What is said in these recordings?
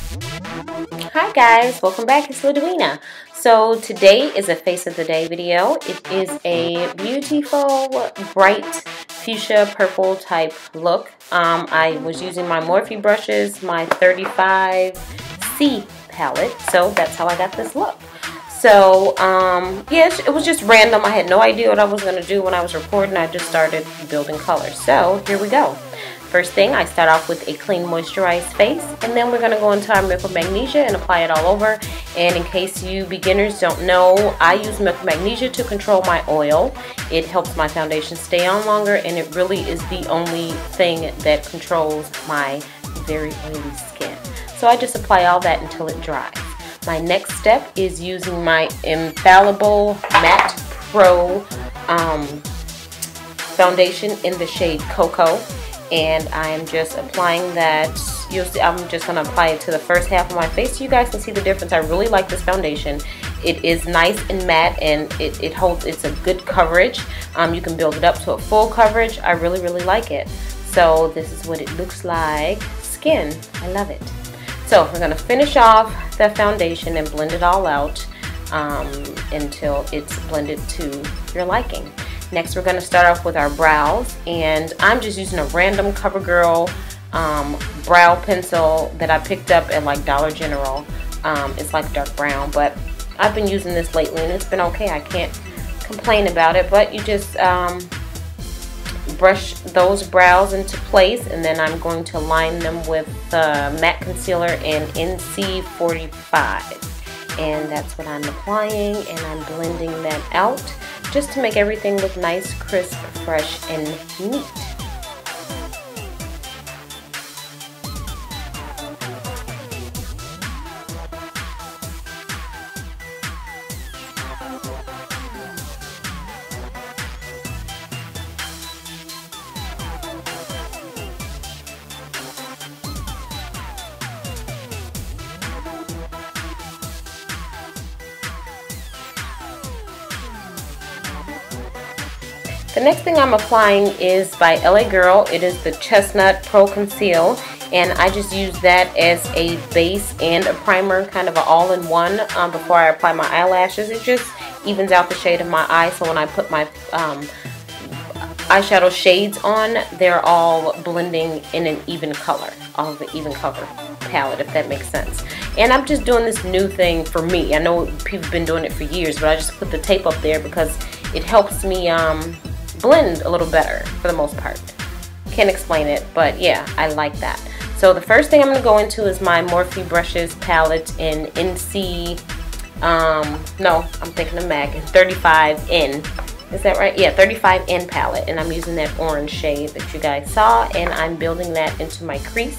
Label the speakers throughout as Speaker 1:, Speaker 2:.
Speaker 1: Hi guys, welcome back. It's Ludwina. So today is a face of the day video. It is a beautiful bright fuchsia purple type look. I was using my Morphe brushes, my 35C palette, so that's how I got this look. So yes, it was just random. I had no idea what I was going to do when I was recording. I just started building colors. So here we go. First thing, I start off with a clean moisturized face, and then we're going to go into our Milk of Magnesia and apply it all over. And in case you beginners don't know, I use Milk of Magnesia to control my oil. It helps my foundation stay on longer, and it really is the only thing that controls my very oily skin. So I just apply all that until it dries. My next step is using my Infallible Matte Pro foundation in the shade Cocoa. And I'm just applying that. You'll see, I'm just going to apply it to the first half of my face so you guys can see the difference. I really like this foundation. It is nice and matte, and it holds, it's a good coverage. You can build it up to a full coverage. I really like it. So this is what it looks like. Skin, I love it. So we're going to finish off the foundation and blend it all out until it's blended to your liking. Next, we're going to start off with our brows, and I'm just using a random CoverGirl brow pencil that I picked up at like Dollar General. It's like dark brown, but I've been using this lately and it's been okay. I can't complain about it, but you just brush those brows into place, and then I'm going to line them with matte concealer in NC45. And that's what I'm applying, and I'm blending that out just to make everything look nice, crisp, fresh, and neat. The next thing I'm applying is by LA Girl. It is the Chestnut Pro Conceal, and I just use that as a base and a primer, kind of an all-in-one before I apply my eyelashes. It just evens out the shade of my eye, so when I put my eyeshadow shades on, they're all blending in an even color, all of the even color palette, if that makes sense. And I'm just doing this new thing for me. I know people have been doing it for years, but I just put the tape up there because it helps me blend a little better for the most part. Can't explain it, but yeah, I like that. So the first thing I'm going to go into is my Morphe brushes palette in NC, no, I'm thinking of MAC, 35N. Is that right? Yeah, 35N palette, and I'm using that orange shade that you guys saw, and I'm building that into my crease.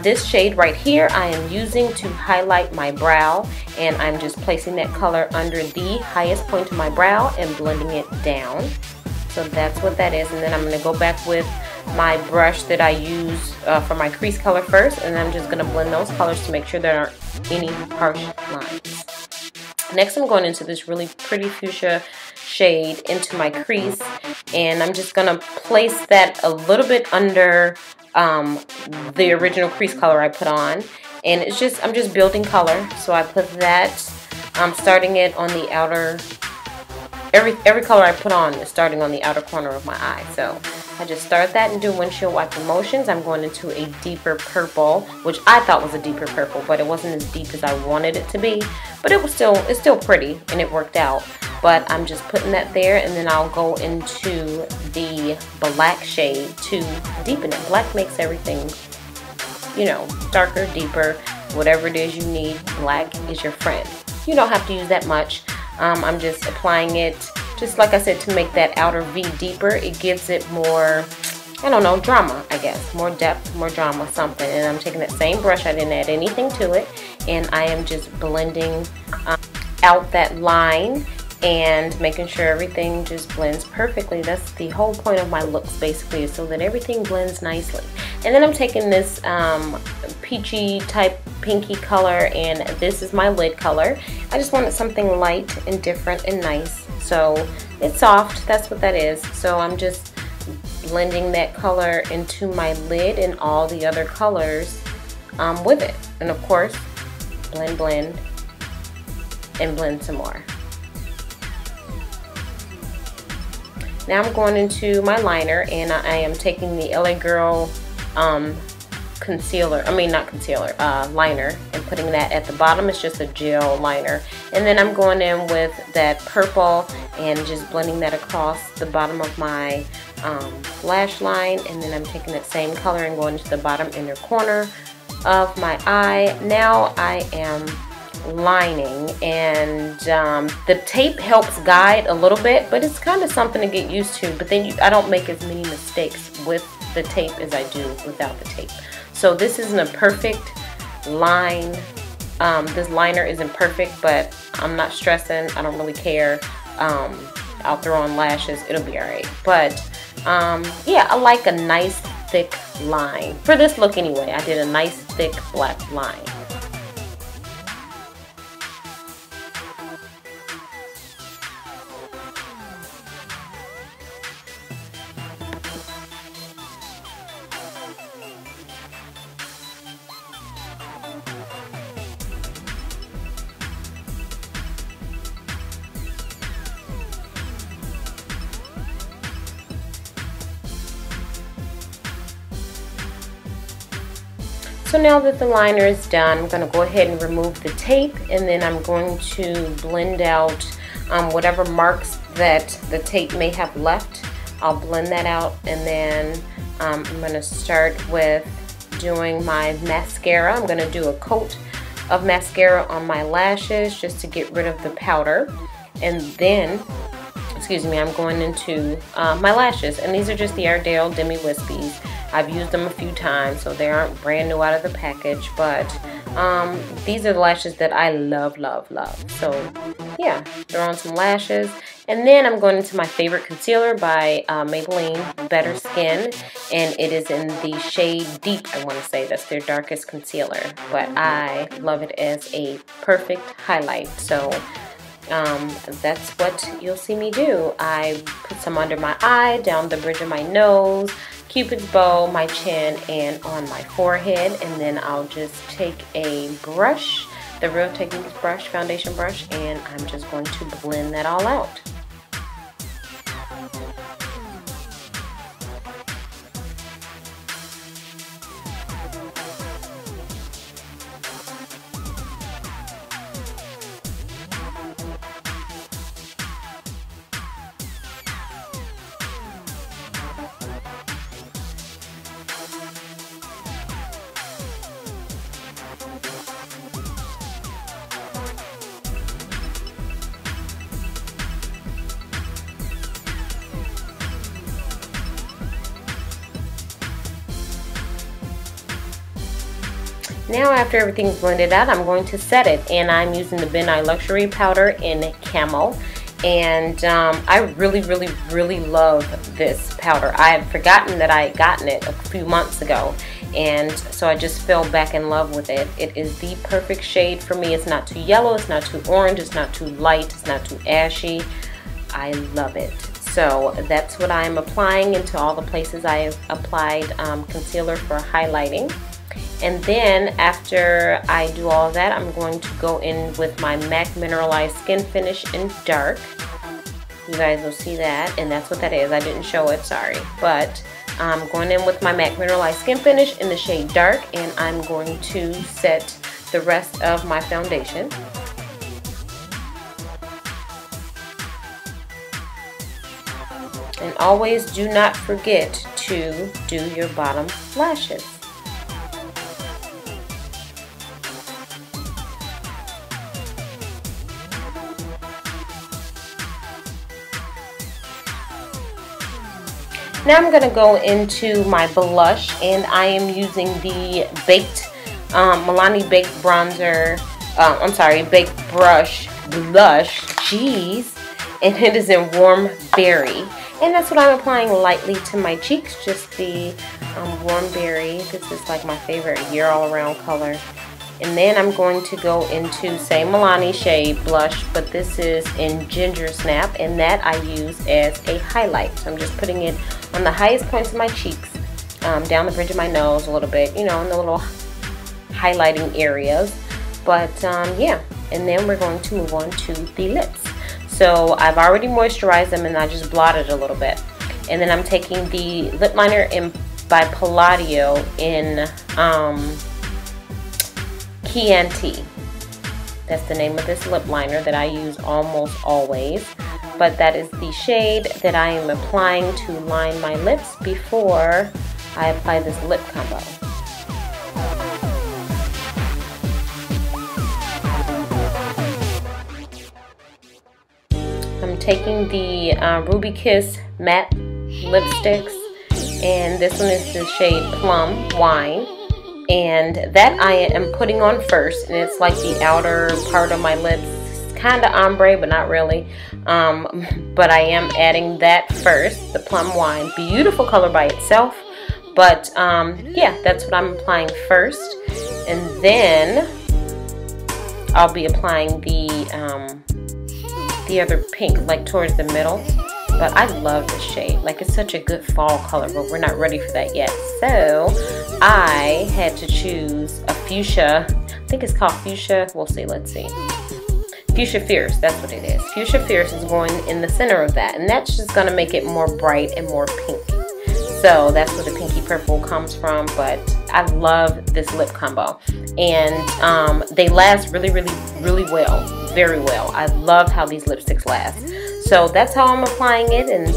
Speaker 1: This shade right here I am using to highlight my brow, and I'm just placing that color under the highest point of my brow and blending it down. So that's what that is, and then I'm going to go back with my brush that I use for my crease color first, and I'm just going to blend those colors to make sure there aren't any harsh lines. Next, I'm going into this really pretty fuchsia shade into my crease, and I'm just going to place that a little bit under the original crease color I put on, and it's just, I'm just building color. So I put that, starting it on the outer. Every color I put on is starting on the outer corner of my eye. So I just start that and do windshield wiper motions. I'm going into a deeper purple, which I thought was a deeper purple, but it wasn't as deep as I wanted it to be. But it's still pretty, and it worked out. But I'm just putting that there, and then I'll go into the black shade to deepen it. Black makes everything, you know, darker, deeper, whatever it is you need. Black is your friend. You don't have to use that much. I'm just applying it, just like I said, to make that outer V deeper. It gives it more, I don't know, drama, I guess. More depth, more drama, something. And I'm taking that same brush, I didn't add anything to it, and I am just blending out that line and making sure everything just blends perfectly. That's the whole point of my looks, basically, is so that everything blends nicely. And then I'm taking this peachy type pinky color, and this is my lid color. I just wanted something light and different and nice. So it's soft, that's what that is. So I'm just blending that color into my lid and all the other colors with it. And of course, blend, blend, and blend some more. Now I'm going into my liner, and I am taking the LA Girl concealer, liner, and putting that at the bottom. It's just a gel liner. And then I'm going in with that purple and just blending that across the bottom of my lash line. And then I'm taking that same color and going to the bottom inner corner of my eye. Now I am lining, and the tape helps guide a little bit, but it's kind of something to get used to. But then I don't make as many mistakes with the tape as I do without the tape. So this isn't a perfect line. This liner isn't perfect, but I'm not stressing. I don't really care. I'll throw on lashes. It'll be alright. But yeah, I like a nice thick line. For this look anyway, I did a nice thick black line. So now that the liner is done, I'm going to go ahead and remove the tape, and then I'm going to blend out whatever marks that the tape may have left. I'll blend that out, and then I'm going to start with doing my mascara. I'm going to do a coat of mascara on my lashes just to get rid of the powder, and then I'm going into my lashes, and these are just the Ardell Demi Wispies. I've used them a few times, so they aren't brand new out of the package, but these are the lashes that I love, love, love. So yeah, throw on some lashes, and then I'm going into my favorite concealer by Maybelline Better Skin, and it is in the shade Deep. I want to say that's their darkest concealer, but I love it as a perfect highlight. So that's what you'll see me do. I put some under my eye, down the bridge of my nose, Cupid's bow, my chin, and on my forehead. And then I'll just take a brush, the Real Techniques brush, foundation brush, and I'm just going to blend that all out. Now after everything's blended out, I'm going to set it, and I'm using the Ben Nye Luxury Powder in Camel. And I really, really, really love this powder. I had forgotten that I had gotten it a few months ago, and so I just fell back in love with it. It is the perfect shade for me. It's not too yellow, it's not too orange, it's not too light, it's not too ashy. I love it. So that's what I'm applying into all the places I have applied concealer for highlighting. And then after I do all of that, I'm going to go in with my MAC Mineralized Skin Finish in Dark. You guys will see that, and that's what that is. I didn't show it, sorry. But I'm going in with my MAC Mineralized Skin Finish in the shade Dark, and I'm going to set the rest of my foundation. And always do not forget to do your bottom lashes. Now I'm going to go into my blush, and I am using the Milani Baked Bronzer, Baked Brush Blush, jeez, and it is in Warm Berry. And that's what I'm applying lightly to my cheeks, just the Warm Berry. This is like my favorite year all around color. And then I'm going to go into same Milani shade blush, but this is in Ginger Snap, and that I use as a highlight. So I'm just putting it on the highest points of my cheeks, down the bridge of my nose a little bit, you know, in the little highlighting areas. But yeah, and then we're going to move on to the lips. So I've already moisturized them and I just blotted a little bit. And then I'm taking the lip liner by Palladio in Chianti. That's the name of this lip liner that I use almost always. But that is the shade that I am applying to line my lips before I apply this lip combo. I'm taking the Ruby Kiss matte lipsticks, and this one is the shade Plum Wine, and that I am putting on first, and it's like the outer part of my lips, kind of ombre but not really, but I am adding that first, the Plum Wine. Beautiful color by itself, but yeah, that's what I'm applying first, and then I'll be applying the other pink, like towards the middle. But I love this shade. Like, it's such a good fall color, but we're not ready for that yet. So I had to choose a fuchsia. I think it's called fuchsia. We'll see. Let's see. Fuchsia Fierce. That's what it is. Fuchsia Fierce is going in the center of that, and that's just gonna make it more bright and more pink. So that's where the pinky purple comes from. But I love this lip combo, and they last really well, very well. I love how these lipsticks last. So that's how I'm applying it, and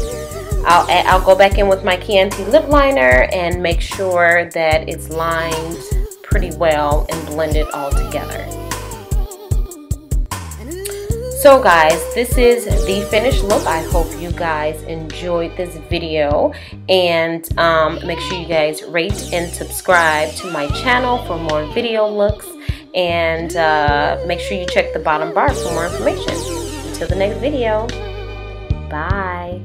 Speaker 1: I'll go back in with my Chianti lip liner and make sure that it's lined pretty well and blended all together. So guys, this is the finished look. I hope you guys enjoyed this video, and make sure you guys rate and subscribe to my channel for more video looks, and make sure you check the bottom bar for more information. Until the next video, bye.